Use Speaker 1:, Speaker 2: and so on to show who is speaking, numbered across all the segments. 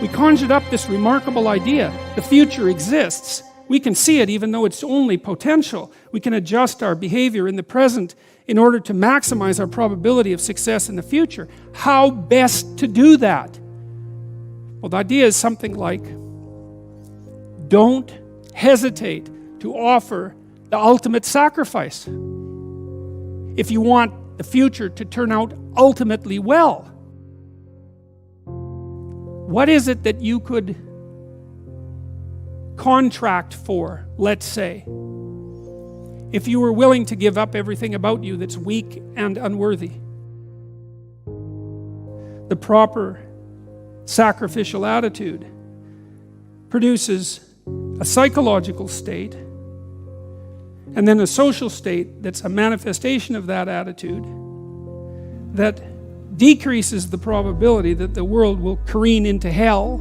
Speaker 1: We conjured up this remarkable idea. The future exists. We can see it even though it's only potential. We can adjust our behavior in the present in order to maximize our probability of success in the future. How best to do that? Well, the idea is something like, don't hesitate to offer the ultimate sacrifice if you want the future to turn out ultimately well. What is it that you could contract for, let's say, if you were willing to give up everything about you that's weak and unworthy? The proper sacrificial attitude produces a psychological state and then a social state that's a manifestation of that attitude that decreases the probability that the world will careen into hell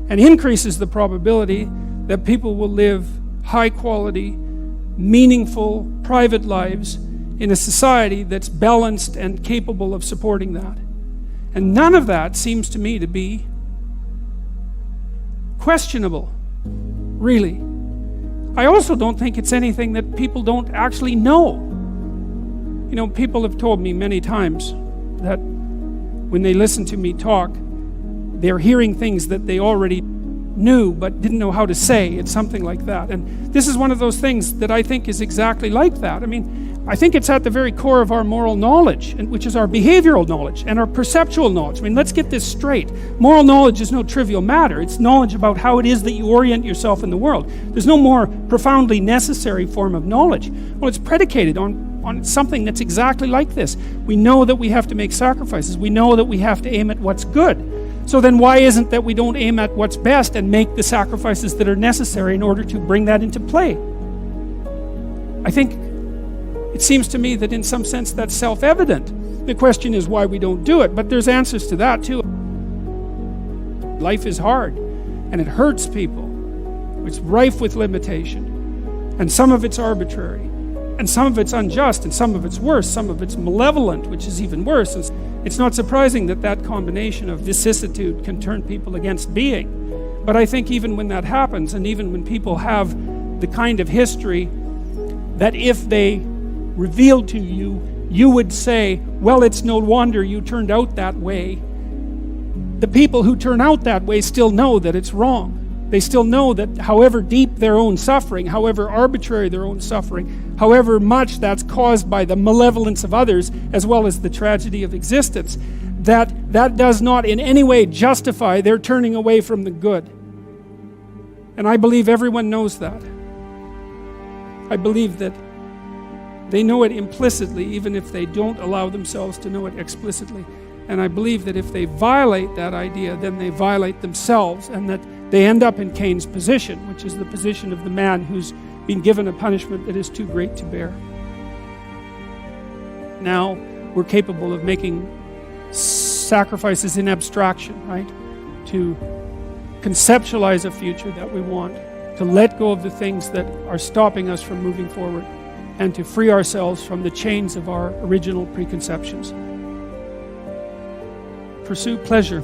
Speaker 1: and increases the probability that people will live high quality, meaningful, private lives in a society that's balanced and capable of supporting that. And none of that seems to me to be questionable, really. I also don't think it's anything that people don't actually know. You know, people have told me many times that when they listen to me talk, they're hearing things that they already knew but didn't know how to say. It's something like that. And this is one of those things that I think is exactly like that. I mean, I think it's at the very core of our moral knowledge, which is our behavioral knowledge and our perceptual knowledge. I mean, let's get this straight. Moral knowledge is no trivial matter. It's knowledge about how it is that you orient yourself in the world. There's no more profoundly necessary form of knowledge. Well, it's predicated on something that's exactly like this. We know that we have to make sacrifices. We know that we have to aim at what's good. So then why isn't that we don't aim at what's best and make the sacrifices that are necessary in order to bring that into play? I think it seems to me that in some sense that's self-evident. The question is why we don't do it, but there's answers to that too. Life is hard and it hurts people. It's rife with limitation, and some of it's arbitrary, and some of it's unjust, and some of it's worse, some of it's malevolent, which is even worse. It's not surprising that that combination of vicissitude can turn people against being. But I think even when that happens, and even when people have the kind of history that if they revealed to you, you would say, well, it's no wonder you turned out that way. The people who turn out that way still know that it's wrong. They still know that however deep their own suffering, however arbitrary their own suffering, however much that's caused by the malevolence of others as well as the tragedy of existence, that does not in any way justify their turning away from the good. And I believe everyone knows that. I believe that they know it implicitly, even if they don't allow themselves to know it explicitly. And I believe that if they violate that idea, then they violate themselves, and that they end up in Cain's position, which is the position of the man who's been given a punishment that is too great to bear. Now we're capable of making sacrifices in abstraction, right? To conceptualize a future that we want, to let go of the things that are stopping us from moving forward, and to free ourselves from the chains of our original preconceptions. Pursue pleasure.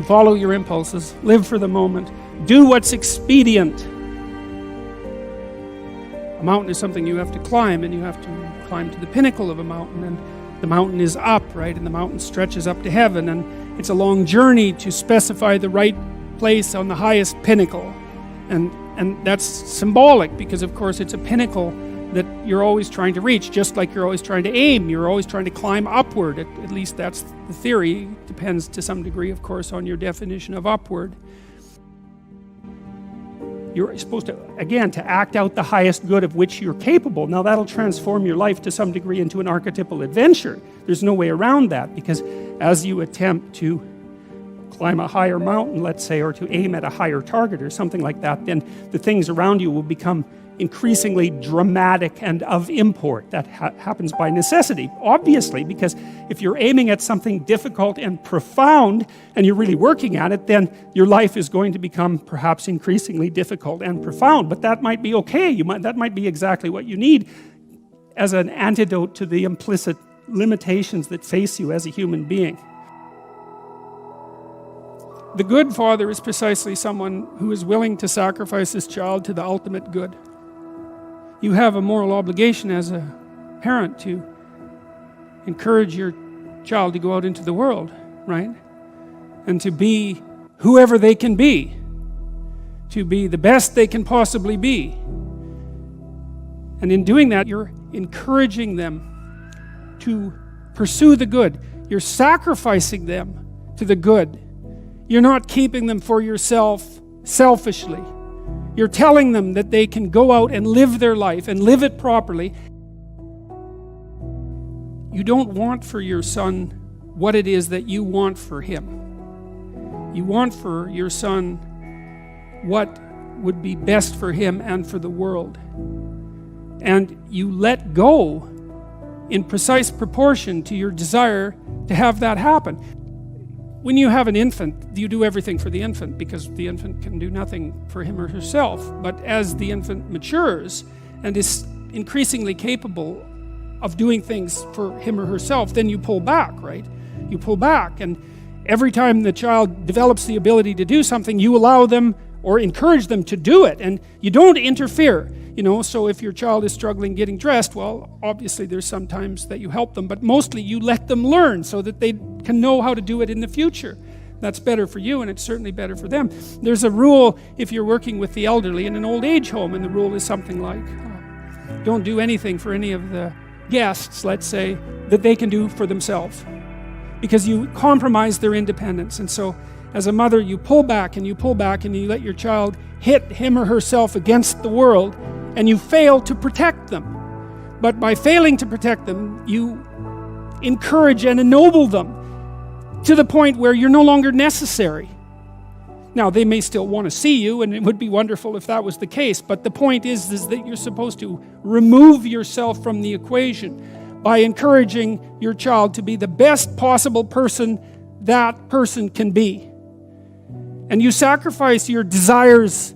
Speaker 1: Follow your impulses. Live for the moment. Do what's expedient. A mountain is something you have to climb, and you have to climb to the pinnacle of a mountain, and the mountain is up, right? And the mountain stretches up to heaven, and it's a long journey to specify the right place on the highest pinnacle. And that's symbolic because, of course, it's a pinnacle that you're always trying to reach, just like you're always trying to aim. You're always trying to climb upward. At least that's the theory. Depends to some degree, of course, on your definition of upward. You're supposed to, again, to act out the highest good of which you're capable. Now that'll transform your life to some degree into an archetypal adventure. There's no way around that, because as you attempt to climb a higher mountain, let's say, or to aim at a higher target or something like that, then the things around you will become increasingly dramatic and of import. That happens by necessity, obviously, because if you're aiming at something difficult and profound and you're really working at it, then your life is going to become perhaps increasingly difficult and profound. But that might be okay. That might be exactly what you need as an antidote to the implicit limitations that face you as a human being. The good father is precisely someone who is willing to sacrifice his child to the ultimate good. You have a moral obligation as a parent to encourage your child to go out into the world, right? And to be whoever they can be, to be the best they can possibly be. And in doing that, you're encouraging them to pursue the good. You're sacrificing them to the good. You're not keeping them for yourself selfishly. You're telling them that they can go out and live their life and live it properly. You don't want for your son what it is that you want for him. You want for your son what would be best for him and for the world. And you let go in precise proportion to your desire to have that happen. When you have an infant, you do everything for the infant because the infant can do nothing for him or herself. But as the infant matures and is increasingly capable of doing things for him or herself, then you pull back, right? You pull back, and every time the child develops the ability to do something, you allow them or encourage them to do it, and you don't interfere. So if your child is struggling getting dressed, well, obviously there's some times that you help them, but mostly you let them learn so that they can know how to do it in the future. That's better for you, and it's certainly better for them. There's a rule if you're working with the elderly in an old age home, and the rule is something like, don't do anything for any of the guests, let's say, that they can do for themselves, because you compromise their independence. And so as a mother, you pull back and you let your child hit him or herself against the world, and you fail to protect them. But by failing to protect them, you encourage and ennoble them to the point where you're no longer necessary. Now, they may still want to see you, and it would be wonderful if that was the case, but the point is that you're supposed to remove yourself from the equation by encouraging your child to be the best possible person that person can be. And you sacrifice your desires,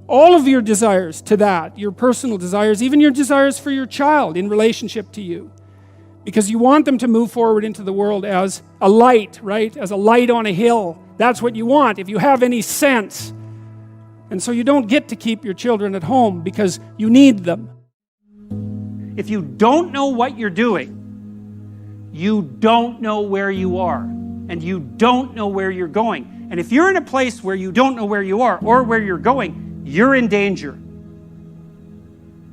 Speaker 1: all of your desires, to that, your personal desires, even your desires for your child in relationship to you, because you want them to move forward into the world as a light, right? As a light on a hill. That's what you want, if you have any sense. And so you don't get to keep your children at home because you need them.
Speaker 2: If you don't know what you're doing, you don't know where you are, and you don't know where you're going. And if you're in a place where you don't know where you are or where you're going, you're in danger.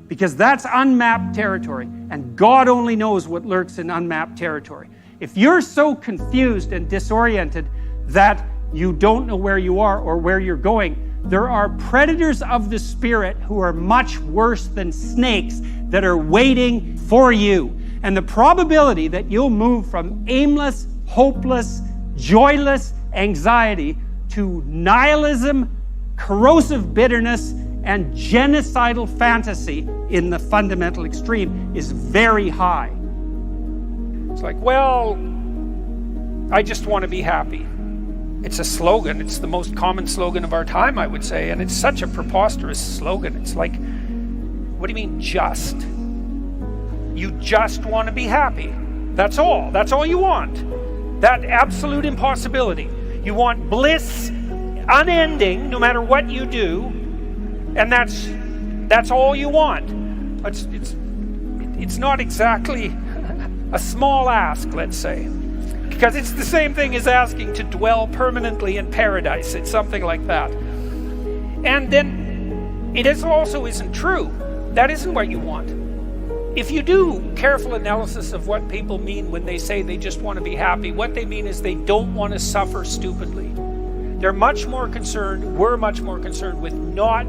Speaker 2: Because that's unmapped territory, and God only knows what lurks in unmapped territory. If you're so confused and disoriented that you don't know where you are or where you're going, there are predators of the spirit who are much worse than snakes that are waiting for you. And the probability that you'll move from aimless, hopeless, joyless anxiety to nihilism, corrosive bitterness, and genocidal fantasy in the fundamental extreme is very high.
Speaker 1: It's like, well, I just want to be happy. It's a slogan. It's the most common slogan of our time, I would say, and it's such a preposterous slogan. It's like, what do you mean just? You just want to be happy. That's all. That's all you want. That absolute impossibility. You want bliss, unending, no matter what you do, and that's all you want. It's not exactly a small ask, let's say, because it's the same thing as asking to dwell permanently in paradise. It's something like that. And then it also isn't true. That isn't what you want. If you do careful analysis of what people mean when they say they just want to be happy, what they mean is they don't want to suffer stupidly. We're much more concerned with not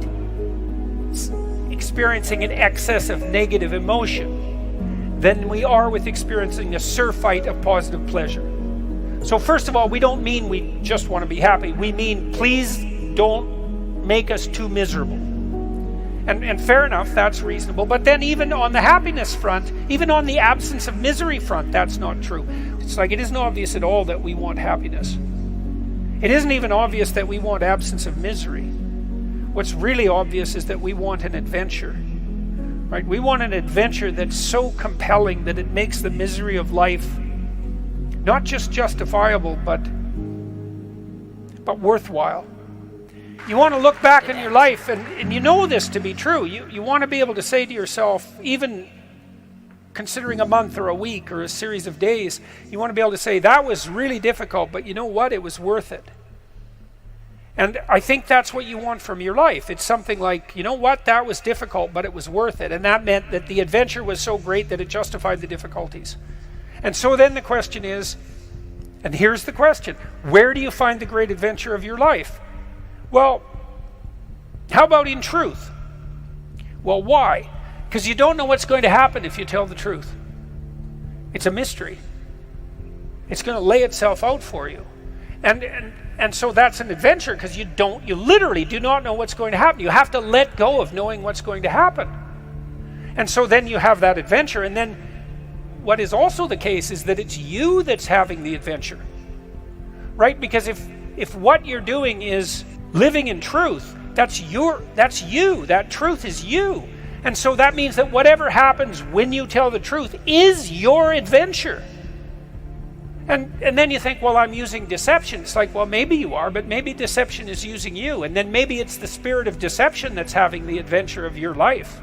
Speaker 1: experiencing an excess of negative emotion than we are with experiencing a surfeit of positive pleasure. So first of all, we don't mean we just want to be happy. We mean, please don't make us too miserable. And fair enough, that's reasonable. But then even on the happiness front, even on the absence of misery front, that's not true. It's like it isn't obvious at all that we want happiness. It isn't even obvious that we want absence of misery. What's really obvious is that we want an adventure. Right? We want an adventure that's so compelling that it makes the misery of life not just justifiable, but but worthwhile. You want to look back in your life, and you know this to be true. You want to be able to say to yourself, even considering a month or a week or a series of days, you want to be able to say, that was really difficult, but you know what? It was worth it. And I think that's what you want from your life. It's something like, you know what? That was difficult, but it was worth it. And that meant that the adventure was so great that it justified the difficulties. And so then the question is, and here's the question, where do you find the great adventure of your life? Well, how about in truth? Well, why? Because you don't know what's going to happen if you tell the truth. It's a mystery. It's going to lay itself out for you. And so that's an adventure, because you literally do not know what's going to happen. You have to let go of knowing what's going to happen. And so then you have that adventure, and then what is also the case is that it's you that's having the adventure. Right? Because if what you're doing is living in truth, that's you. That truth is you. And so that means that whatever happens when you tell the truth is your adventure. And then you think, well, I'm using deception. It's like, well, maybe you are, but maybe deception is using you. And then maybe it's the spirit of deception that's having the adventure of your life.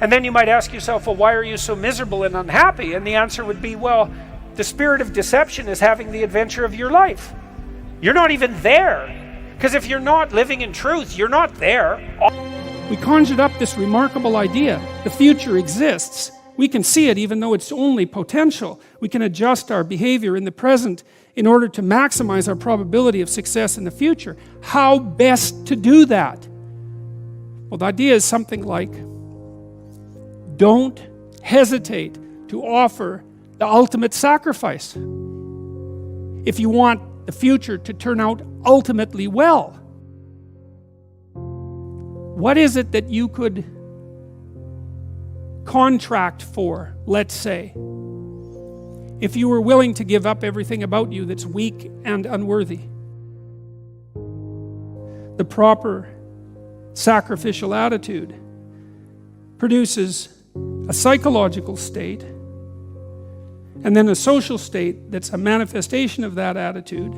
Speaker 1: And then you might ask yourself, well, why are you so miserable and unhappy? And the answer would be, well, the spirit of deception is having the adventure of your life. You're not even there. Because if you're not living in truth, you're not there.
Speaker 3: We conjured up this remarkable idea. The future exists. We can see it even though it's only potential. We can adjust our behavior in the present in order to maximize our probability of success in the future. How best to do that? Well, the idea is something like, don't hesitate to offer the ultimate sacrifice if you want the future to turn out ultimately well. What is it that you could contract for, let's say, if you were willing to give up everything about you that's weak and unworthy? The proper sacrificial attitude produces a psychological state and then a social state that's a manifestation of that attitude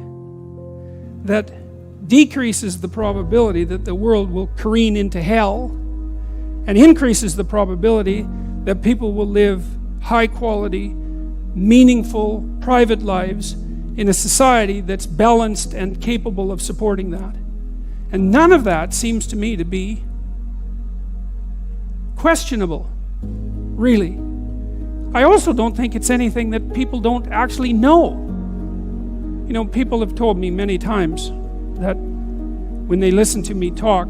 Speaker 3: that decreases the probability that the world will careen into hell and increases the probability that people will live high quality, meaningful, private lives in a society that's balanced and capable of supporting that. And none of that seems to me to be questionable, really. I also don't think it's anything that people don't actually know. You know, people have told me many times that when they listen to me talk,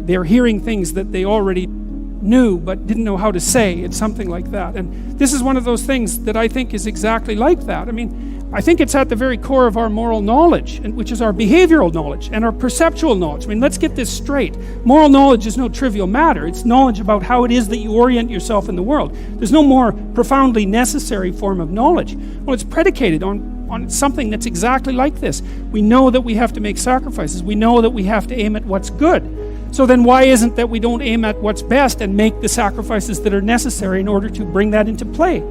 Speaker 3: they're hearing things that they already knew but didn't know how to say. It's something like that. And this is one of those things that I think is exactly like that. I mean, I think it's at the very core of our moral knowledge, which is our behavioral knowledge and our perceptual knowledge. I mean, let's get this straight. Moral knowledge is no trivial matter. It's knowledge about how it is that you orient yourself in the world. There's no more profoundly necessary form of knowledge. Well, it's predicated on something that's exactly like this. We know that we have to make sacrifices. We know that we have to aim at what's good. So then why isn't that we don't aim at what's best and make the sacrifices that are necessary in order to bring that into play?